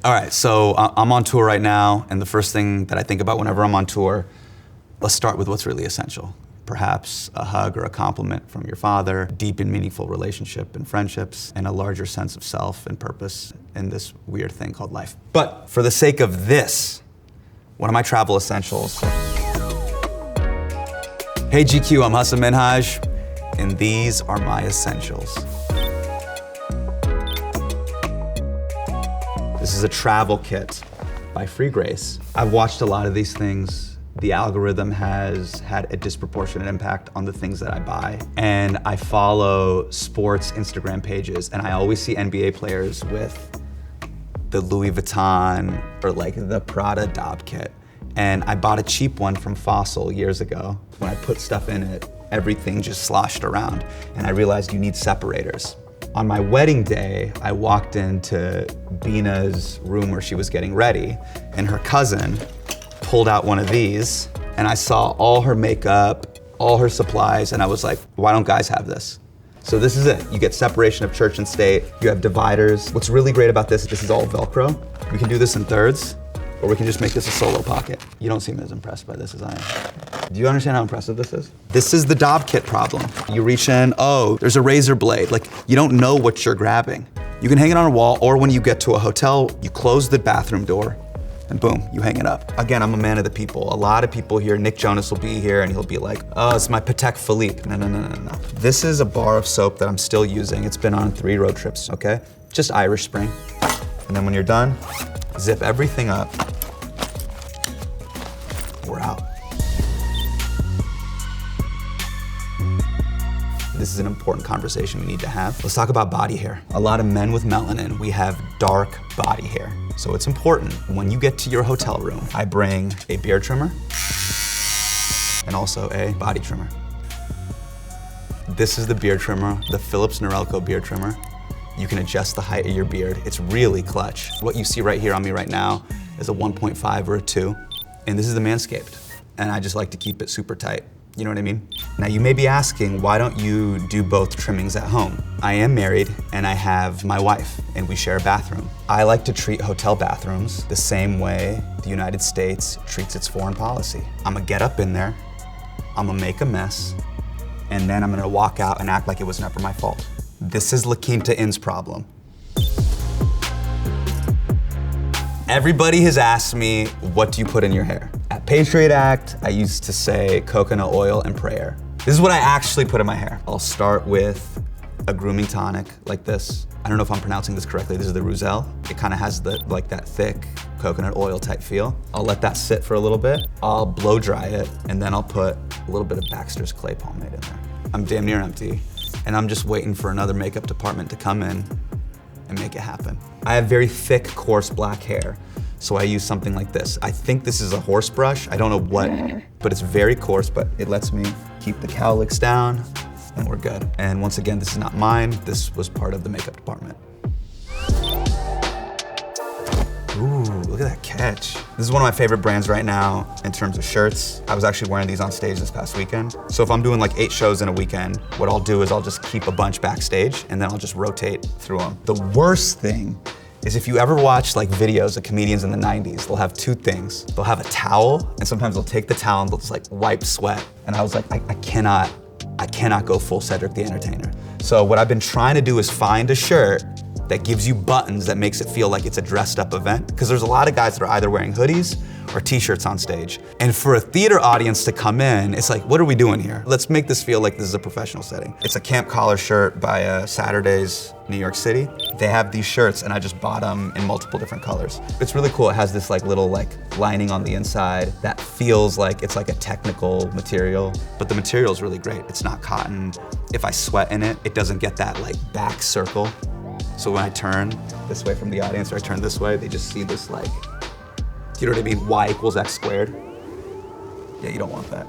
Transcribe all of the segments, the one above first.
All right, so I'm on tour right now, and the first thing that I think about whenever I'm on tour, let's start with what's really essential. Perhaps a hug or a compliment from your father, deep and meaningful relationship and friendships, and a larger sense of self and purpose in this weird thing called life. But for the sake of this, one of my travel essentials. Hey GQ, I'm Hasan Minhaj, and these are my essentials. This is a travel kit by Free Grace. I've watched a lot of these things. The algorithm has had a disproportionate impact on the things that I buy. And I follow sports Instagram pages, and I always see NBA players with the Louis Vuitton or like the Prada Dob kit. And I bought a cheap one from Fossil years ago. When I put stuff in it, everything just sloshed around. And I realized you need separators. On my wedding day, I walked into Bina's room where she was getting ready, and her cousin pulled out one of these, and I saw all her makeup, all her supplies, and I was like, why don't guys have this? So this is it. You get separation of church and state. You have dividers. What's really great about this is all Velcro. We can do this in thirds, or we can just make this a solo pocket. You don't seem as impressed by this as I am. Do you understand how impressive this is? This is the Dob kit problem. You reach in, oh, there's a razor blade. Like, you don't know what you're grabbing. You can hang it on a wall, or when you get to a hotel, you close the bathroom door, and boom, you hang it up. Again, I'm a man of the people. A lot of people here, Nick Jonas will be here, and he'll be like, oh, it's my Patek Philippe. No. This is a bar of soap that I'm still using. It's been on 3 road trips, okay? Just Irish Spring. And then when you're done, zip everything up. We're out. This is an important conversation we need to have. Let's talk about body hair. A lot of men with melanin, we have dark body hair. So it's important when you get to your hotel room, I bring a beard trimmer and also a body trimmer. This is the beard trimmer, the Philips NORELCO beard trimmer. You can adjust the height of your beard. It's really clutch. What you see right here on me right now is a 1.5 or a 2, and this is the Manscaped. And I just like to keep it super tight. You know what I mean? Now you may be asking, why don't you do both trimmings at home? I am married and I have my wife and we share a bathroom. I like to treat hotel bathrooms the same way the United States treats its foreign policy. I'm gonna get up in there, I'm gonna make a mess, and then I'm gonna walk out and act like it was never my fault. This is La Quinta Inn's problem. Everybody has asked me, what do you put in your hair? At Patriot Act, I used to say coconut oil and prayer. This is what I actually put in my hair. I'll start with a grooming tonic like this. I don't know if I'm pronouncing this correctly. This is the REUZEL. It kind of has like that thick coconut oil type feel. I'll let that sit for a little bit. I'll blow dry it, and then I'll put a little bit of Baxter's clay pomade in there. I'm damn near empty, and I'm just waiting for another makeup department to come in and make it happen. I have very thick, coarse black hair, so I use something like this. I think this is a horse brush. I don't know what, but it's very coarse, but it lets me keep the cowlicks down, and we're good. And once again, this is not mine. This was part of the makeup department. Ooh, look at that catch. This is one of my favorite brands right now in terms of shirts. I was actually wearing these on stage this past weekend. So if I'm doing like 8 shows in a weekend, what I'll do is I'll just keep a bunch backstage and then I'll just rotate through them. The worst thing is if you ever watch like videos of comedians in the 90s, they'll have 2 things. They'll have a towel, and sometimes they'll take the towel and they'll just like wipe sweat. And I was like, I cannot go full Cedric the Entertainer. So what I've been trying to do is find a shirt that gives you buttons that makes it feel like it's a dressed up event. Because there's a lot of guys that are either wearing hoodies or t-shirts on stage. And for a theater audience to come in, it's like, what are we doing here? Let's make this feel like this is a professional setting. It's a camp collar shirt by Saturdays, New York City. They have these shirts and I just bought them in multiple different colors. It's really cool. It has this like little like lining on the inside that feels like it's like a technical material, but the material is really great. It's not cotton. If I sweat in it, it doesn't get that like back circle. So when I turn this way from the audience or I turn this way, they just see this like, do you know what I mean? Y equals X squared. Yeah, you don't want that.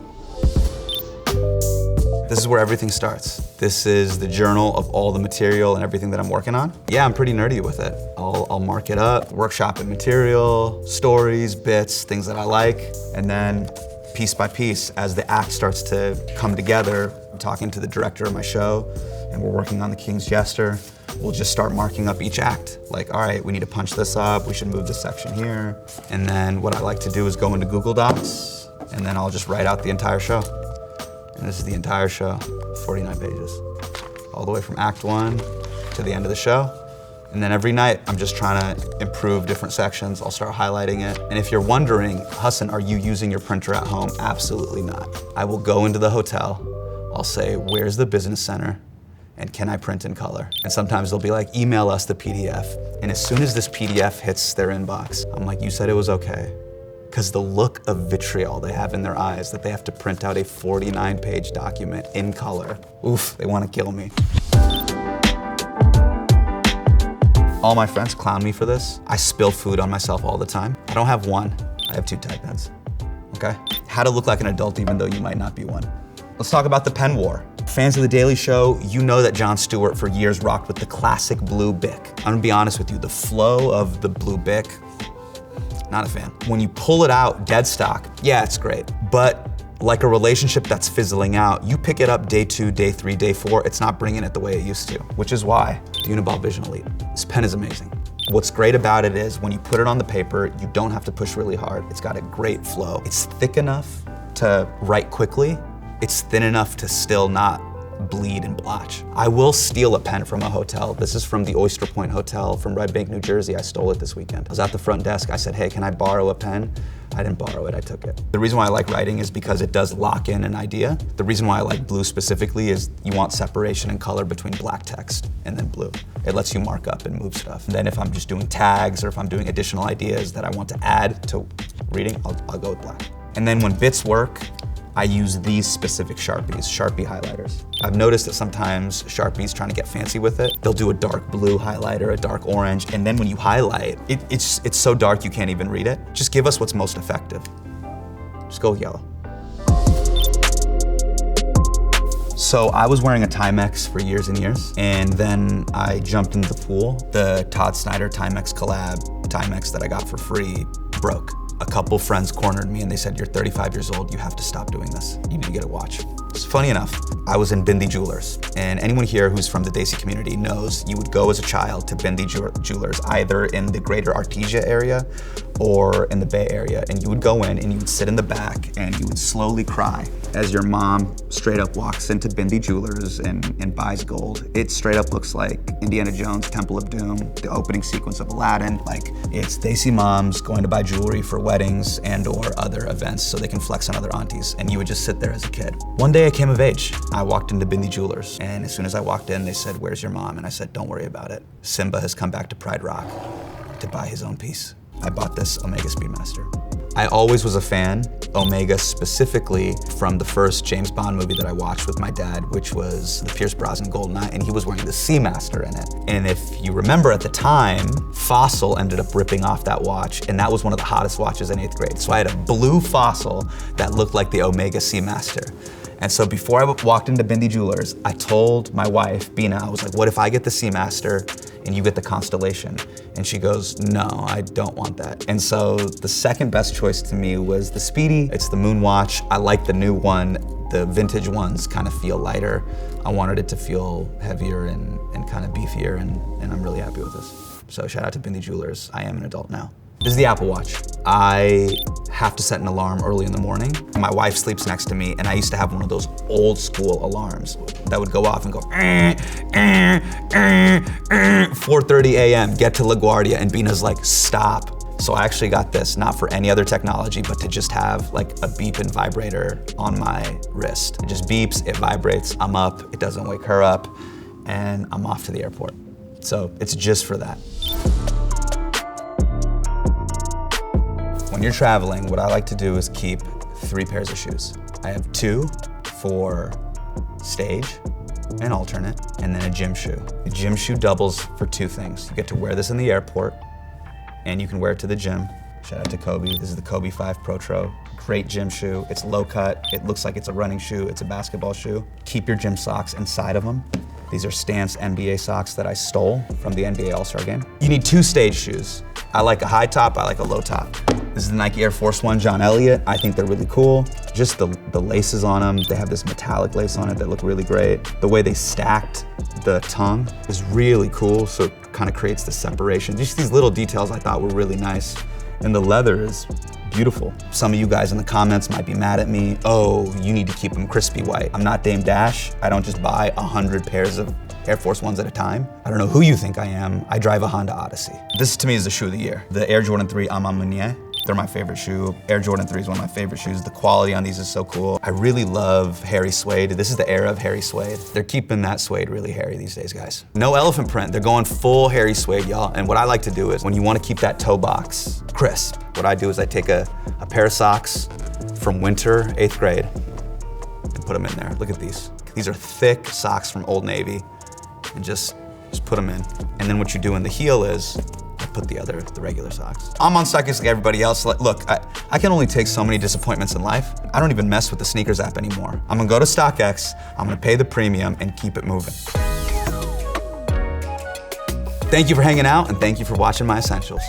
This is where everything starts. This is the journal of all the material and everything that I'm working on. Yeah, I'm pretty nerdy with it. I'll mark it up, workshop in material, stories, bits, things that I like, and then piece by piece, as the act starts to come together, I'm talking to the director of my show, and we're working on The King's Jester. we'll just start marking up each act. Like, all right, we need to punch this up, we should move this section here. And then what I like to do is go into Google Docs, and then I'll just write out the entire show. And this is the entire show, 49 pages. All the way from act 1 to the end of the show. And then every night, I'm just trying to improve different sections. I'll start highlighting it. And if you're wondering, Hasan, are you using your printer at home? Absolutely not. I will go into the hotel, I'll say, where's the business center? And can I print in color? And sometimes they'll be like, email us the PDF. And as soon as this PDF hits their inbox, I'm like, you said it was okay. Because the look of vitriol they have in their eyes that they have to print out a 49-page document in color. Oof, they want to kill me. All my friends clown me for this. I spill food on myself all the time. I don't have one, I have 2 type pens, okay? How to look like an adult even though you might not be one. Let's talk about the pen war. Fans of The Daily Show, you know that Jon Stewart for years rocked with the classic blue Bic. I'm gonna be honest with you, the flow of the blue Bic, not a fan. When you pull it out dead stock, yeah, it's great. But like a relationship that's fizzling out, you pick it up day 2, day 3, day 4, it's not bringing it the way it used to, which is why the Uniball Vision Elite. This pen is amazing. What's great about it is when you put it on the paper, you don't have to push really hard. It's got a great flow. It's thick enough to write quickly. It's thin enough to still not bleed and blotch. I will steal a pen from a hotel. This is from the Oyster Point Hotel from Red Bank, New Jersey. I stole it this weekend. I was at the front desk. I said, hey, can I borrow a pen? I didn't borrow it, I took it. The reason why I like writing is because it does lock in an idea. The reason why I like blue specifically is you want separation in color between black text and then blue. It lets you mark up and move stuff. And then if I'm just doing tags or if I'm doing additional ideas that I want to add to reading, I'll go with black. And then when bits work, I use these specific Sharpies, Sharpie highlighters. I've noticed that sometimes Sharpie's trying to get fancy with it. They'll do a dark blue highlighter, a dark orange, and then when you highlight, it's so dark you can't even read it. Just give us what's most effective. Just go with yellow. So I was wearing a Timex for years and years, and then I jumped into the pool. The Todd Snyder Timex collab Timex that I got for free broke. A couple friends cornered me and they said, you're 35 years old, you have to stop doing this. You need to get a watch. So funny enough, I was in Bindi Jewelers, and anyone here who's from the Desi community knows you would go as a child to Bindi Jewelers, either in the greater Artesia area or in the Bay Area, and you would go in and you would sit in the back and you would slowly cry as your mom straight up walks into Bindi Jewelers and buys gold. It straight up looks like Indiana Jones, Temple of Doom, the opening sequence of Aladdin. Like, it's Desi moms going to buy jewelry for weddings and or other events so they can flex on other aunties, and you would just sit there as a kid. One day I came of age. I walked into Bindi Jewelers, and as soon as I walked in, they said, where's your mom? And I said, don't worry about it. Simba has come back to Pride Rock to buy his own piece. I bought this Omega Speedmaster. I always was a fan, Omega specifically, from the first James Bond movie that I watched with my dad, which was the Pierce Brosnan GoldenEye, and he was wearing the Seamaster in it. And if you remember at the time, Fossil ended up ripping off that watch, and that was one of the hottest watches in 8th grade. So I had a blue Fossil that looked like the Omega Seamaster. And so before I walked into Bindi Jewelers, I told my wife, Bina, I was like, what if I get the Seamaster and you get the Constellation? And she goes, no, I don't want that. And so the second best choice to me was the Speedy. It's the Moon watch. I like the new one. The vintage ones kind of feel lighter. I wanted it to feel heavier and kind of beefier, and I'm really happy with this. So shout out to Bindi Jewelers. I am an adult now. This is the Apple Watch. I have to set an alarm early in the morning. My wife sleeps next to me, and I used to have one of those old school alarms that would go off and go 4:30 a.m., get to LaGuardia, and Bina's like, stop. So I actually got this, not for any other technology, but to just have like a beep and vibrator on my wrist. It just beeps, it vibrates, I'm up, it doesn't wake her up, and I'm off to the airport. So it's just for that. When you're traveling, what I like to do is keep 3 pairs of shoes. I have 2 for stage, an alternate, and then a gym shoe. The gym shoe doubles for 2 things. You get to wear this in the airport, and you can wear it to the gym. Shout out to Kobe. This is the Kobe 5 PROTRO. Great gym shoe. It's low cut. It looks like it's a running shoe. It's a basketball shoe. Keep your gym socks inside of them. These are Stance NBA socks that I stole from the NBA All-Star game. You need 2 stage shoes. I like a high top, I like a low top. This is the Nike Air Force One John Elliott. I think they're really cool. Just the laces on them, they have this metallic lace on it that look really great. The way they stacked the tongue is really cool, so it kind of creates the separation. Just these little details I thought were really nice. And the leather is beautiful. Some of you guys in the comments might be mad at me. Oh, you need to keep them crispy white. I'm not Dame Dash. I don't just buy 100 pairs of Air Force Ones at a time. I don't know who you think I am. I drive a Honda Odyssey. This to me is the shoe of the year. The Air Jordan 3 Maniéres. They're my favorite shoe. Air Jordan 3 is one of my favorite shoes. The quality on these is so cool. I really love hairy suede. This is the era of hairy suede. They're keeping that suede really hairy these days, guys. No elephant print. They're going full hairy suede, y'all. And what I like to do is when you want to keep that toe box crisp, what I do is I take a pair of socks from winter, 8th grade, and put them in there. Look at these. These are thick socks from Old Navy, and just put them in. And then what you do in the heel is put the regular socks. I'm on StockX like everybody else. Look, I can only take so many disappointments in life. I don't even mess with the sneakers app anymore. I'm gonna go to StockX, I'm gonna pay the premium and keep it moving. Thank you for hanging out and thank you for watching my essentials.